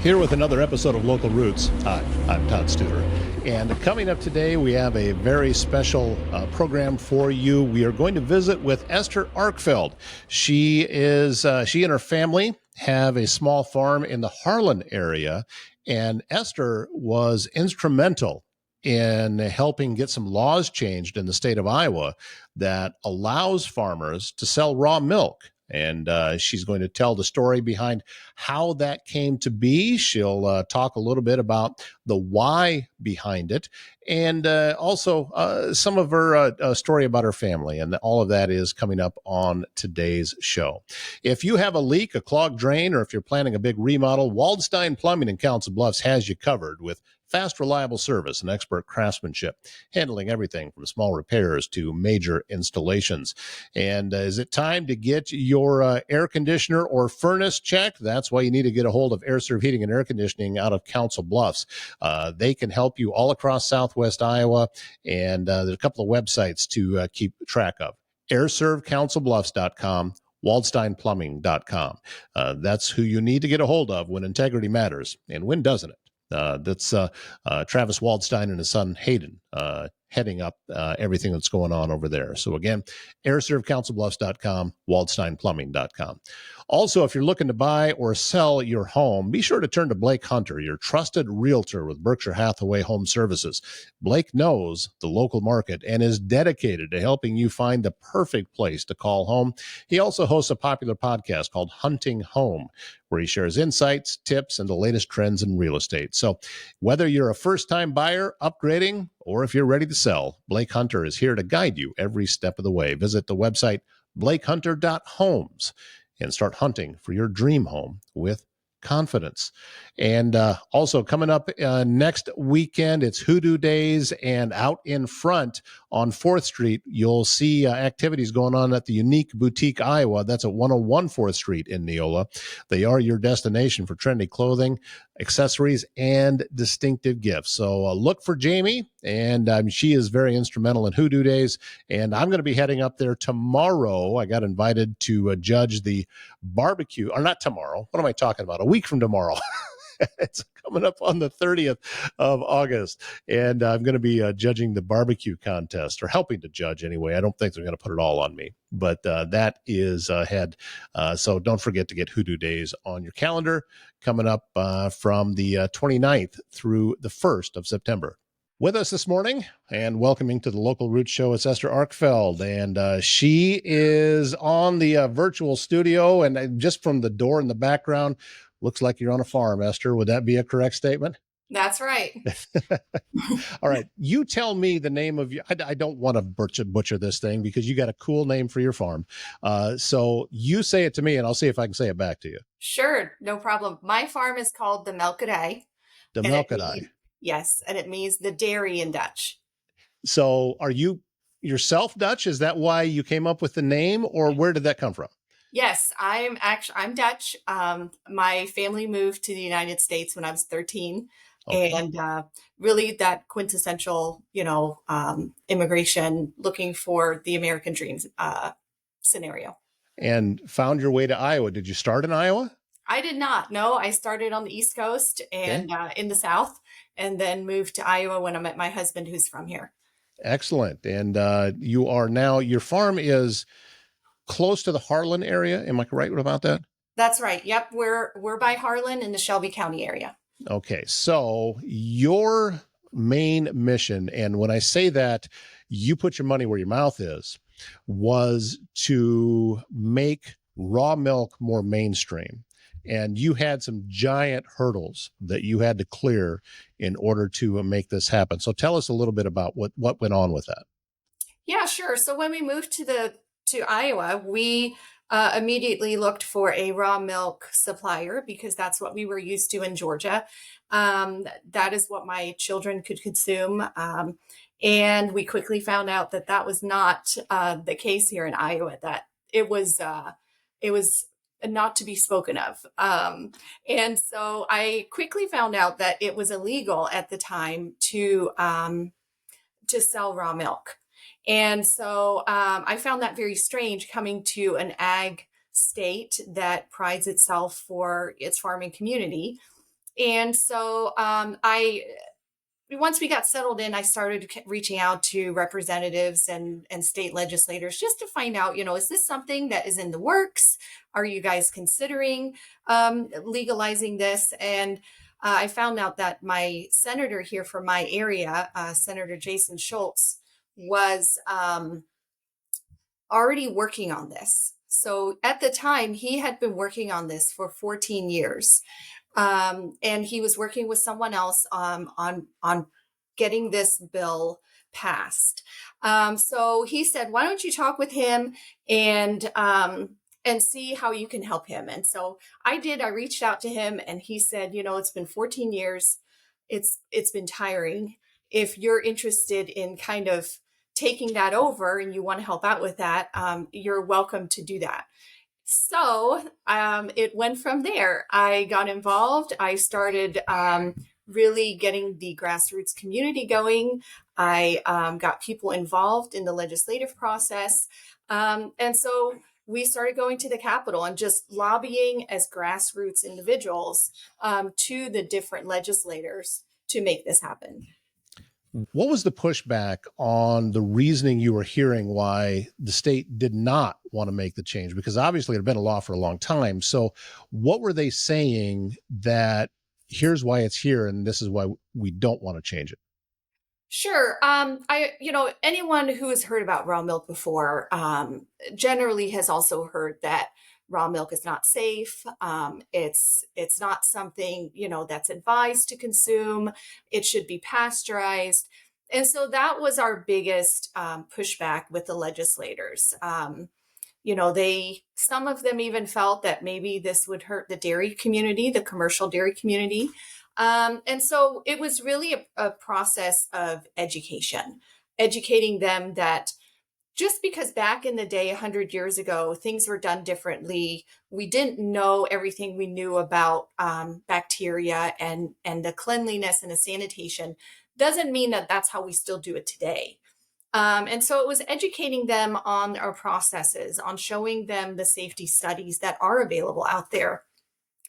Here with another episode of Local Roots. Hi, I'm Todd Studer. And coming up today, we have a very special program for you. We are going to visit with Esther Arkfeld. She and her family have a small farm in the Harlan area, and Esther was instrumental in helping get some laws changed in the state of Iowa that allows farmers to sell raw milk. And she's going to tell the story behind how that came to be. She'll talk a little bit about the why behind it, and also some of her story about her family. And all of that is coming up on today's show. If you have a leak, a clogged drain, or if you're planning a big remodel, Waldstein Plumbing in Council Bluffs has you covered with fast, reliable service and expert craftsmanship, handling everything from small repairs to major installations. And is it time to get your air conditioner or furnace checked? That's why you need to get a hold of AirServe Heating and Air Conditioning out of Council Bluffs. They can help you all across Southwest Iowa, and there's a couple of websites to keep track of. airservecouncilbluffs.com, waldsteinplumbing.com. That's who you need to get a hold of when integrity matters. And when doesn't it? That's Travis Waldstein and his son Hayden heading up everything that's going on over there. So again, airservecouncilbluffs.com, waldsteinplumbing.com. Also, if you're looking to buy or sell your home, be sure to turn to Blake Hunter, your trusted realtor with Berkshire Hathaway Home Services. Blake knows the local market and is dedicated to helping you find the perfect place to call home. He also hosts a popular podcast called Hunting Home, where he shares insights, tips, and the latest trends in real estate. So whether you're a first-time buyer, upgrading, or if you're ready to sell, Blake Hunter is here to guide you every step of the way. Visit the website blakehunter.homes and start hunting for your dream home with confidence. And also coming up next weekend, it's Hoodoo Days, and out in front on 4th Street, you'll see activities going on at the Unique Boutique Iowa. That's at 101 4th Street in Neola. They are your destination for trendy clothing, accessories, and distinctive gifts. So look for Jamie, and she is very instrumental in Hoodoo Days. And I'm going to be heading up there tomorrow. I got invited to judge the barbecue, or not tomorrow. What am I talking about? A week from tomorrow. It's coming up on the 30th of August, and I'm going to be judging the barbecue contest, or helping to judge anyway. I don't think they're going to put it all on me, but that is ahead. So don't forget to get Hoodoo Days on your calendar, coming up from the 29th through the 1st of September. With us this morning and welcoming to the Local Roots Show is Esther Arkfeld, and she is on the virtual studio, and just from the door in the background, looks like you're on a farm, Esther. Would that be a correct statement? That's right. All right. You tell me the name of your, I don't want to butcher this thing because you got a cool name for your farm. So you say it to me and I'll see if I can say it back to you. Sure. No problem. My farm is called the Milkery. The Milkery. Yes. And it means the dairy in Dutch. So are you yourself Dutch? Is that why you came up with the name, or where did that come from? Yes, I'm Dutch. My family moved to the United States when I was 13. Okay. And really that quintessential, immigration, looking for the American dreams scenario. And found your way to Iowa. Did you start in Iowa? I did not. No, I started on the East Coast and in the South, and then moved to Iowa when I met my husband, who's from here. Excellent. And you are now, your farm is close to the Harlan area. Am I right about that? That's right. Yep. We're by Harlan in the Shelby County area. Okay. So your main mission, and when I say that, you put your money where your mouth is, was to make raw milk more mainstream. And you had some giant hurdles that you had to clear in order to make this happen. So tell us a little bit about what went on with that. Yeah, sure. So when we moved to Iowa, we immediately looked for a raw milk supplier because that's what we were used to in Georgia. That is what my children could consume. And we quickly found out that that was not the case here in Iowa, that it was not to be spoken of. And so I quickly found out that it was illegal at the time to sell raw milk. And so I found that very strange, coming to an ag state that prides itself for its farming community. And so I once we got settled in, I started reaching out to representatives and state legislators just to find out, is this something that is in the works? Are you guys considering legalizing this? And I found out that my senator here from my area, Senator Jason Schultz, was already working on this. So at the time, he had been working on this for 14 years. And he was working with someone else on getting this bill passed. So he said, "Why don't you talk with him and see how you can help him?" And so I did. I reached out to him, and he said, "It's been 14 years. It's been tiring. If you're interested in kind of taking that over and you want to help out with that, you're welcome to do that." So it went from there. I got involved. I started really getting the grassroots community going. I got people involved in the legislative process. And so we started going to the Capitol and just lobbying as grassroots individuals to the different legislators to make this happen. What was the pushback on the reasoning you were hearing why the state did not want to make the change? Because obviously it had been a law for a long time. So what were they saying that here's why it's here and this is why we don't want to change it? Sure. Anyone who has heard about raw milk before, generally has also heard that raw milk is not safe. It's not something, that's advised to consume. It should be pasteurized. And so that was our biggest pushback with the legislators. Some of them even felt that maybe this would hurt the dairy community, the commercial dairy community. And so it was really a process of educating them that just because back in the day, 100 years ago, things were done differently, we didn't know everything we knew about bacteria and the cleanliness and the sanitation, doesn't mean that that's how we still do it today. And so it was educating them on our processes, on showing them the safety studies that are available out there,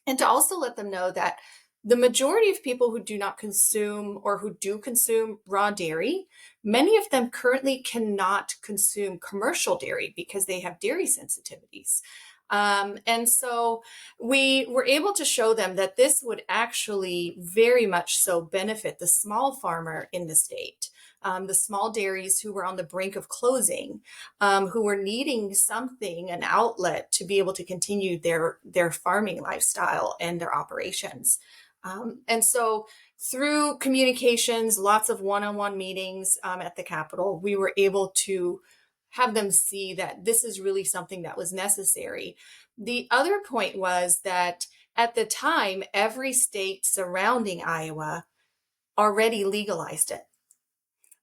and to also let them know that the majority of people who do not consume or who do consume raw dairy, many of them currently cannot consume commercial dairy because they have dairy sensitivities. And so we were able to show them that this would actually very much so benefit the small farmer in the state. The small dairies who were on the brink of closing, who were needing something, an outlet to be able to continue their farming lifestyle and their operations. And so through communications, lots of one-on-one meetings at the Capitol, we were able to have them see that this is really something that was necessary. The other point was that at the time, every state surrounding Iowa already legalized it.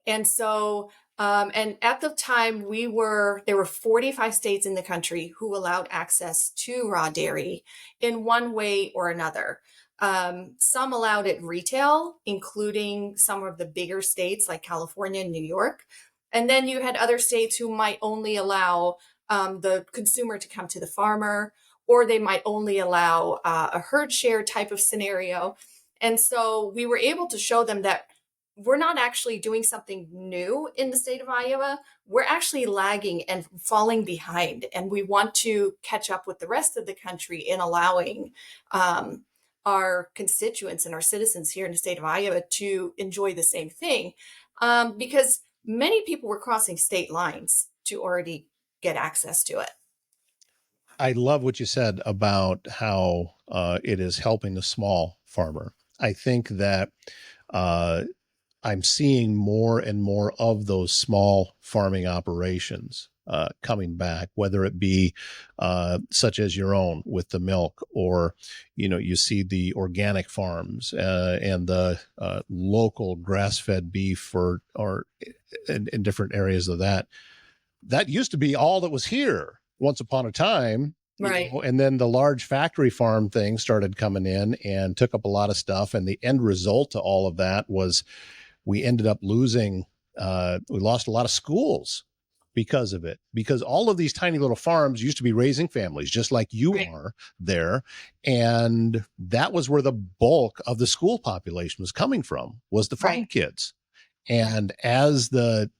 And so, and at the time there were 45 states in the country who allowed access to raw dairy in one way or another. Some allowed it retail, including some of the bigger states like California and New York. And then you had other states who might only allow the consumer to come to the farmer, or they might only allow a herd share type of scenario. And so we were able to show them that we're not actually doing something new in the state of Iowa. We're actually lagging and falling behind. And we want to catch up with the rest of the country in allowing our constituents and our citizens here in the state of Iowa to enjoy the same thing. Because many people were crossing state lines to already get access to it. I love what you said about how it is helping the small farmer. I think that I'm seeing more and more of those small farming operations coming back, whether it be such as your own with the milk, or you see the organic farms and the local grass-fed beef, or in different areas of that. That used to be all that was here once upon a time. Right. And then the large factory farm thing started coming in and took up a lot of stuff. And the end result to all of that was we ended up we lost a lot of schools because of it, because all of these tiny little farms used to be raising families just like you Right. are there, and that was where the bulk of the school population was coming from, was the farm Right. kids. Yeah. And as the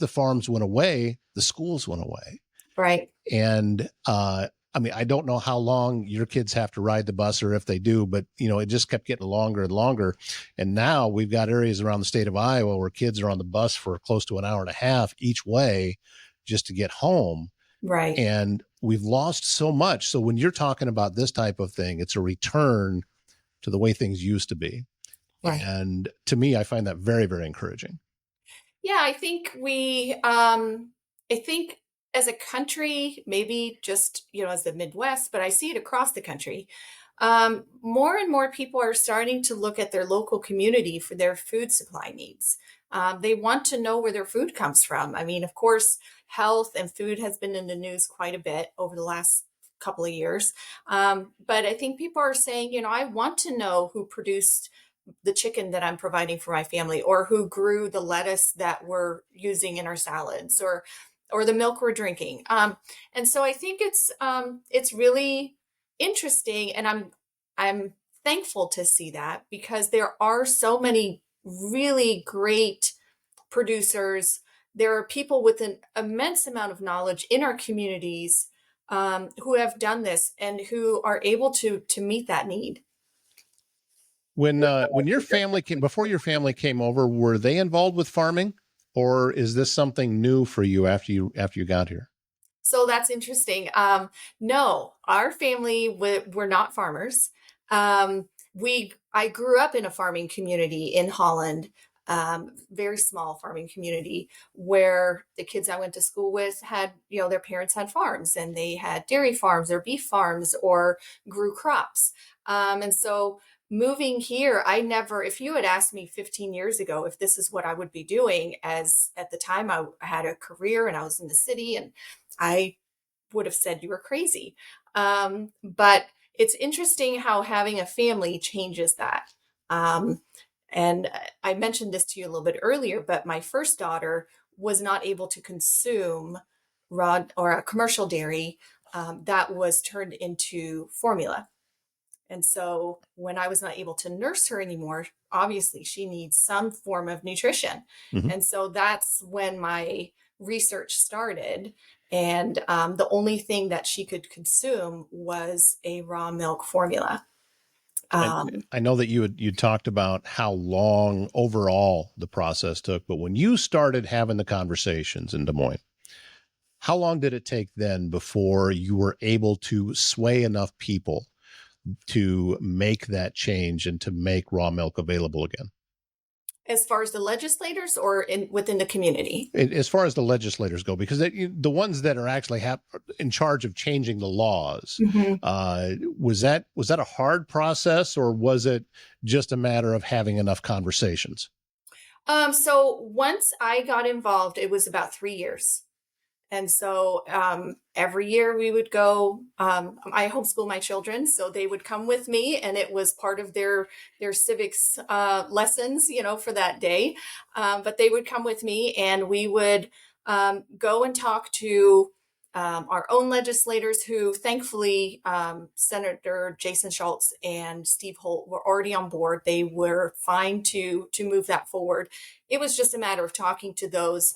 farms went away, the schools went away. Right. And I mean, I don't know how long your kids have to ride the bus, or if they do, but it just kept getting longer and longer. And now we've got areas around the state of Iowa where kids are on the bus for close to an hour and a half each way just to get home. Right. And we've lost so much. So when you're talking about this type of thing, it's a return to the way things used to be. Right. And to me, I find that very, very encouraging. Yeah, I think as a country, maybe just, as the Midwest, but I see it across the country. More and more people are starting to look at their local community for their food supply needs. They want to know where their food comes from. I mean, of course, health and food has been in the news quite a bit over the last couple of years. But I think people are saying, I want to know who produced the chicken that I'm providing for my family, or who grew the lettuce that we're using in our salads, or the milk we're drinking. And so I think it's really interesting, and I'm thankful to see that, because there are so many really great producers. There are people with an immense amount of knowledge in our communities, who have done this and who are able to meet that need. When your family came before your family came over, were they involved with farming, or is this something new for you after you got here? So that's interesting. No, our family were not farmers. I grew up in a farming community in Holland, very small farming community, where the kids I went to school with had, their parents had farms, and they had dairy farms or beef farms or grew crops. And so moving here, if you had asked me 15 years ago if this is what I would be doing, as at the time I had a career and I was in the city, and I would have said you were crazy. But it's interesting how having a family changes that. Um, and I mentioned this to you a little bit earlier, but my first daughter was not able to consume raw or a commercial dairy, that was turned into formula. And so when I was not able to nurse her anymore, obviously she needs some form of nutrition. Mhm. And so that's when my research started. And the only thing that she could consume was a raw milk formula. And Um, I know that you talked about how long overall the process took, but when you started having the conversations in Des Moines, how long did it take then before you were able to sway enough people to make that change and to make raw milk available again? as far as the legislators, or within the community? As far as the legislators go, because the ones that are actually in charge of changing the laws, Mhm. was that a hard process, or was it just a matter of having enough conversations? So once I got involved, it was about 3 years. And so every year we would go. I homeschool my children, so they would come with me, and it was part of their civics lessons, for that day. But they would come with me, and we would go and talk to our own legislators, who thankfully Senator Jason Schultz and Steve Holt were already on board. They were fine to move that forward. It was just a matter of talking to those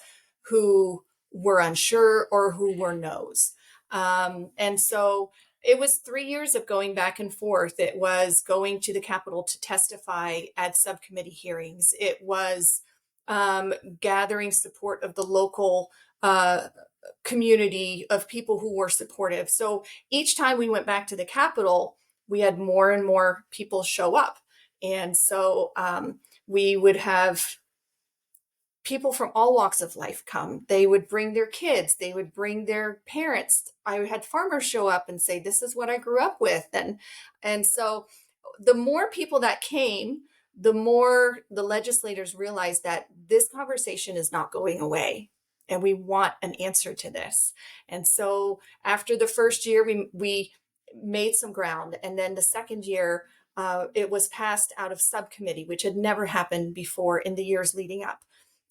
who were unsure or who were no's. And so it was 3 years of going back and forth. It was going to the Capitol to testify at subcommittee hearings. It was gathering support of the local community of people who were supportive. So each time we went back to the Capitol, we had more and more people show up. And so we would have people from all walks of life come. They would bring their kids, they would bring their parents. I had farmers show up and say, "This is what I grew up with." And so the more people that came, the more the legislators realized that this conversation is not going away, and we want an answer to this. And so after the first year, we made some ground, and then the second year, it was passed out of subcommittee, which had never happened before in the years leading up.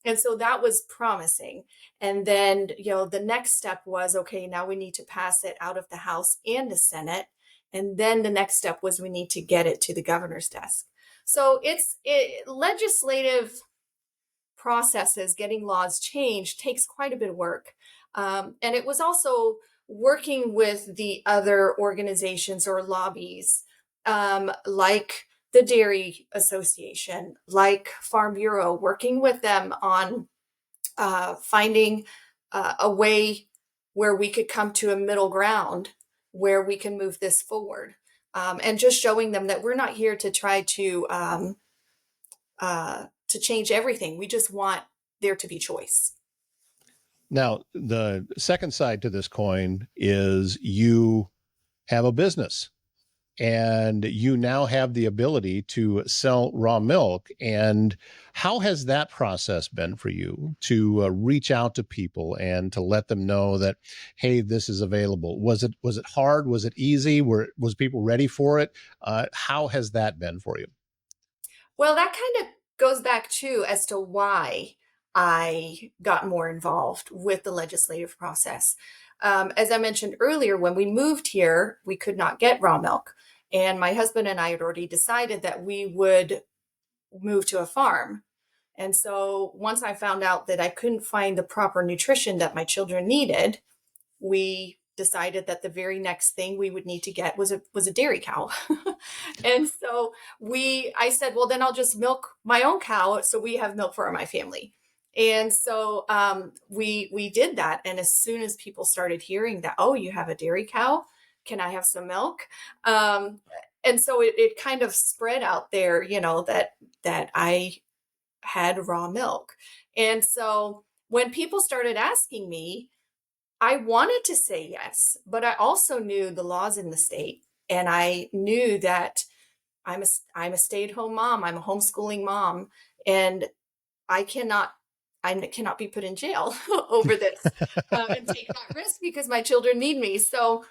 And so that was promising. And then, the next step was, okay, now we need to pass it out of the House and the Senate. And then the next step was we need to get it to the governor's desk. So legislative processes, getting laws changed takes quite a bit of work. And it was also working with the other organizations or lobbies, like the Dairy Association, like Farm Bureau, working with them on finding a way where we could come to a middle ground where we can move this forward. And just showing them that we're not here to try to change everything. We just want there to be choice. Now, the second side to this coin is you have a business and you now have the ability to sell raw milk. And how has that process been for you to reach out to people and to let them know that, hey, this is available? Was it hard? Was it easy? Was people ready for it? How has that been for you? Well, that kind of goes back to as to why I got more involved with the legislative process. As I mentioned earlier, when we moved here, we could not get raw milk. And my husband and I had already decided that we would move to a farm. And so once I found out that I couldn't find the proper nutrition that my children needed, we decided that the very next thing we would need to get was a dairy cow. And so I said, well, then I'll just milk my own cow so we have milk for my family. And so we did that. And as soon as people started hearing that, oh, you have a dairy cow, can I have some milk? And so it kind of spread out there, that I had raw milk. And so when people started asking me, I wanted to say yes, but I also knew the laws in the state. And I knew that I'm a stay-at-home mom. I'm a homeschooling mom. And I cannot be put in jail over this and take that risk because my children need me. So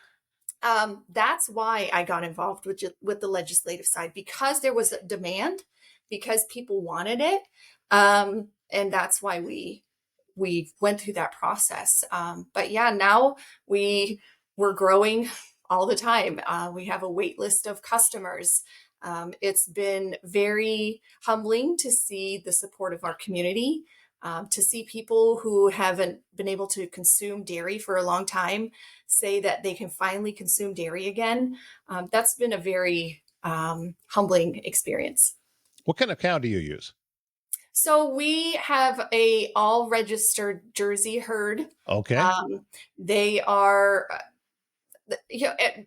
that's why I got involved with the legislative side, because there was a demand, because people wanted it. And that's why we went through that process. But yeah, now we're growing all the time. We have a wait list of customers. It's been very humbling to see the support of our community, to see people who haven't been able to consume dairy for a long time say that they can finally consume dairy again. That's been a very humbling experience. What kind of cow do you use? So we have a all registered Jersey herd. Okay. They are,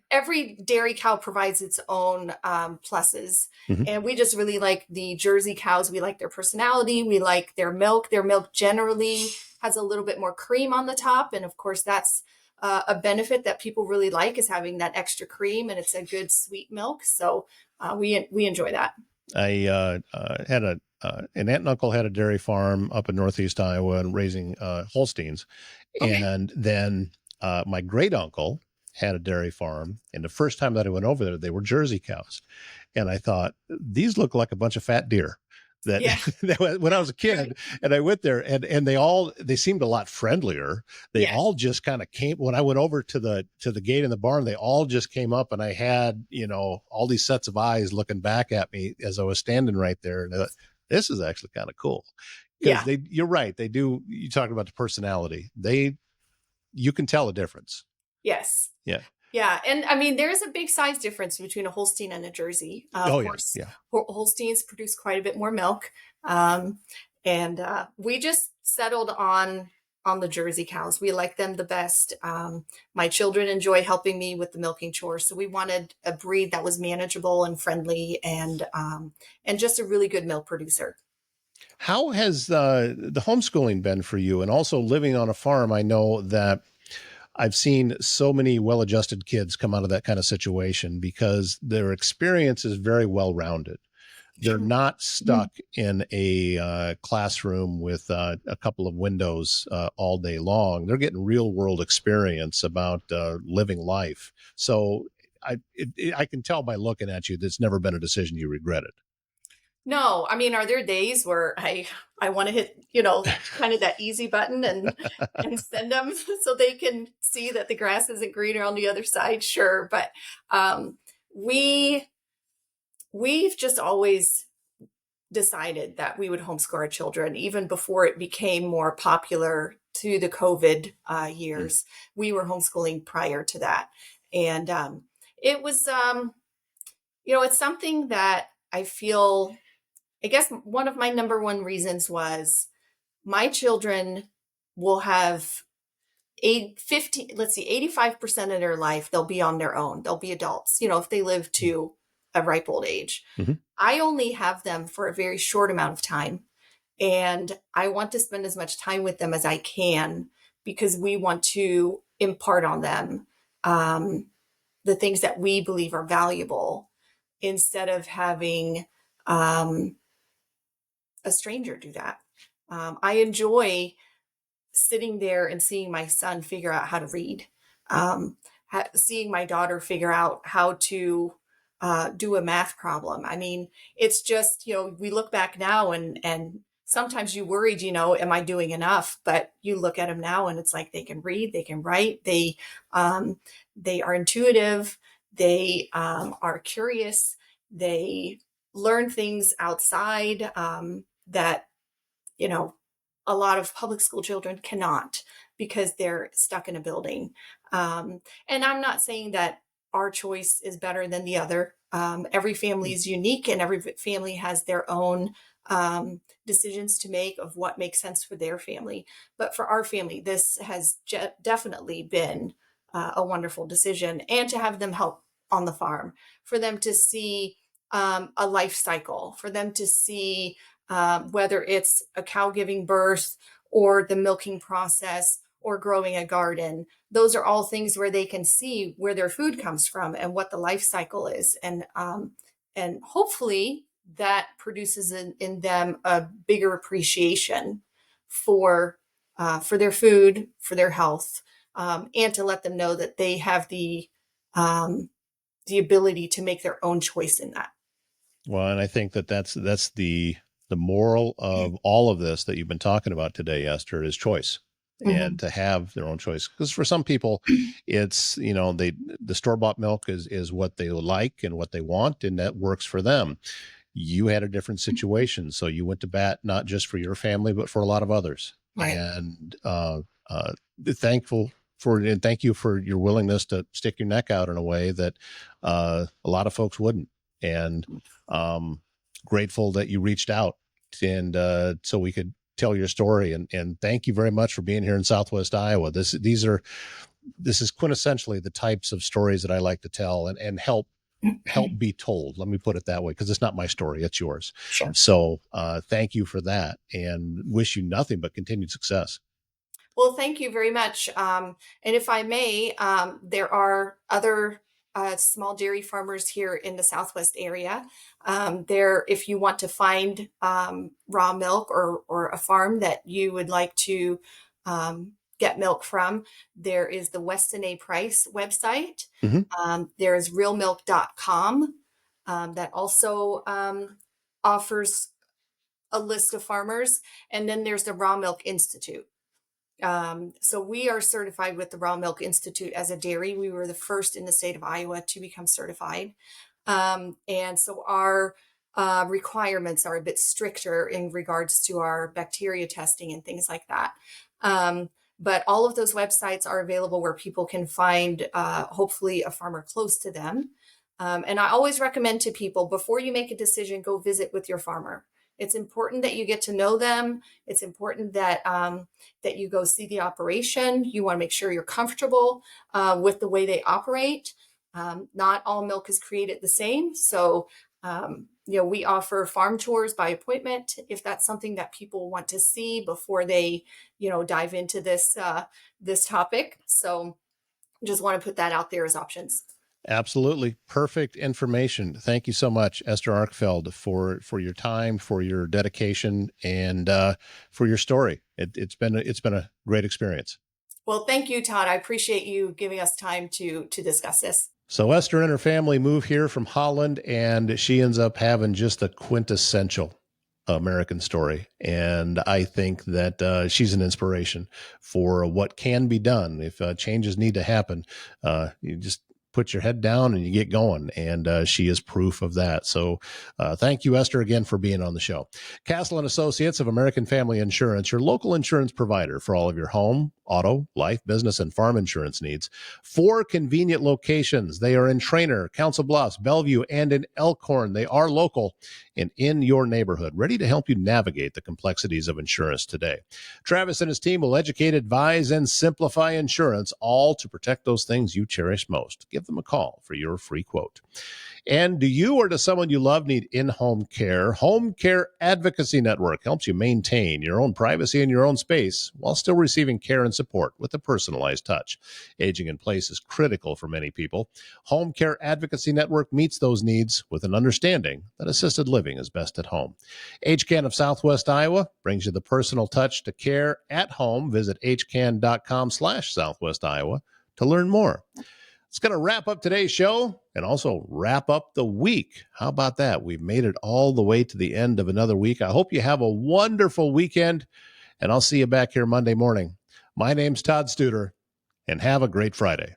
every dairy cow provides its own pluses. Mm-hmm. And we just really like the Jersey cows. We like their personality. We like their milk. Their milk generally has a little bit more cream on the top. And of course, that's a benefit that people really like, is having that extra cream, and it's a good sweet milk. So we enjoy that. I had an aunt and uncle had a dairy farm up in Northeast Iowa and raising Holsteins. Okay. And then my great uncle had a dairy farm. And the first time that I went over there, they were Jersey cows. And I thought, these look like a bunch of fat deer. That when I was a kid, right. And I went there, and they seemed a lot friendlier. They all just kind of came when I went over to the gate in the barn. They all just came up, and I had all these sets of eyes looking back at me as I was standing right there. And this is actually kind of cool, because you're right. They do. You talked about the personality. You can tell a difference. Yes. Yeah. Yeah. And I mean, there is a big size difference between a Holstein and a Jersey. Of course, yeah. Holsteins produce quite a bit more milk. And we just settled on the Jersey cows. We like them the best. My children enjoy helping me with the milking chores. So we wanted a breed that was manageable and friendly, and just a really good milk producer. How has the homeschooling been for you? And also living on a farm, I know that I've seen so many well-adjusted kids come out of that kind of situation because their experience is very well-rounded. They're not stuck in a classroom with a couple of windows all day long. They're getting real-world experience about living life. So I can tell by looking at you, that's never been a decision you regretted. No, I mean, are there days where I want to hit, kind of that easy button and send them so they can see that the grass isn't greener on the other side? Sure, but um, we we've just always decided that we would homeschool our children even before it became more popular to the COVID Mm. years. We were homeschooling prior to that, and it was it's something that I feel. I guess one of my number one reasons was my children will have 85% of their life, they'll be on their own. They'll be adults, if they live to a ripe old age. Mm-hmm. I only have them for a very short amount of time. And I want to spend as much time with them as I can because we want to impart on them um, the things that we believe are valuable instead of having um, a stranger do that. I enjoy sitting there and seeing my son figure out how to read, seeing my daughter figure out how to do a math problem. I mean, it's just, we look back now and sometimes you worried, am I doing enough? But you look at them now and it's like they can read, they can write, they are intuitive, they are curious, they learn things outside that you know, a lot of public school children cannot because they're stuck in a building. And I'm not saying that our choice is better than the other. Every family is unique and every family has their own decisions to make of what makes sense for their family. But for our family, this has definitely been a wonderful decision. And to have them help on the farm, for them to see a life cycle, for them to see whether it's a cow giving birth or the milking process or growing a garden. Those are all things where they can see where their food comes from and what the life cycle is. And hopefully that produces in them a bigger appreciation for their food, for their health, and to let them know that they have the ability to make their own choice in that. Well, and I think that that's the moral of all of this that you've been talking about today, Esther, is choice, and Mhm. to have their own choice. Because for some people, it's the store bought milk is what they like and what they want, and that works for them. You had a different situation, so you went to bat not just for your family but for a lot of others, Right. and uh, thankful for and thank you for your willingness to stick your neck out in a way that a lot of folks wouldn't, and um, grateful that you reached out and so we could tell your story, and thank you very much for being here in Southwest Iowa. This is quintessentially the types of stories that I like to tell and help be told. Let me put it that way, because it's not my story, it's yours. Sure. So thank you for that and wish you nothing but continued success. Well, thank you very much. And if I may, there are other small dairy farmers here in the Southwest area. If you want to find raw milk or a farm that you would like to get milk from, there is the Weston A. Price website. Mm-hmm. There's realmilk.com that also offers a list of farmers. And then there's the Raw Milk Institute. So we are certified with the Raw Milk Institute as a dairy. We were the first in the state of Iowa to become certified. And so our requirements are a bit stricter in regards to our bacteria testing and things like that. But all of those websites are available where people can find, hopefully, a farmer close to them. And I always recommend to people, before you make a decision, go visit with your farmer. It's important that you get to know them. It's important that you go see the operation. You want to make sure you're comfortable with the way they operate. Not all milk is created the same. So, we offer farm tours by appointment if that's something that people want to see before they, dive into this topic. So, just want to put that out there as options. Absolutely perfect information. Thank you so much, Esther Arkfeld, for your time, for your dedication, and for your story. It's been a great experience. Well, thank you, Todd. I appreciate you giving us time to discuss this. So Esther and her family move here from Holland, and she ends up having just a quintessential American story. And I think that she's an inspiration for what can be done. If changes need to happen, you just put your head down and you get going. And she is proof of that. So thank you, Esther, again for being on the show. Castle and Associates of American Family Insurance, your local insurance provider for all of your home, auto, life, business, and farm insurance needs. 4 convenient locations. They are in Trainer, Council Bluffs, Bellevue, and in Elkhorn. They are local and in your neighborhood, ready to help you navigate the complexities of insurance today. Travis and his team will educate, advise, and simplify insurance, all to protect those things you cherish most. Give them a call for your free quote. And do you or does someone you love need in-home care? Home Care Advocacy Network helps you maintain your own privacy in your own space while still receiving care and support with a personalized touch. Aging in place is critical for many people. Home Care Advocacy Network meets those needs with an understanding that assisted living is best at home. HCAN of Southwest Iowa brings you the personal touch to care at home. Visit hcan.com/Southwest Iowa to learn more. It's going to wrap up today's show and also wrap up the week. How about that? We've made it all the way to the end of another week. I hope you have a wonderful weekend, and I'll see you back here Monday morning. My name's Todd Studer, and have a great Friday.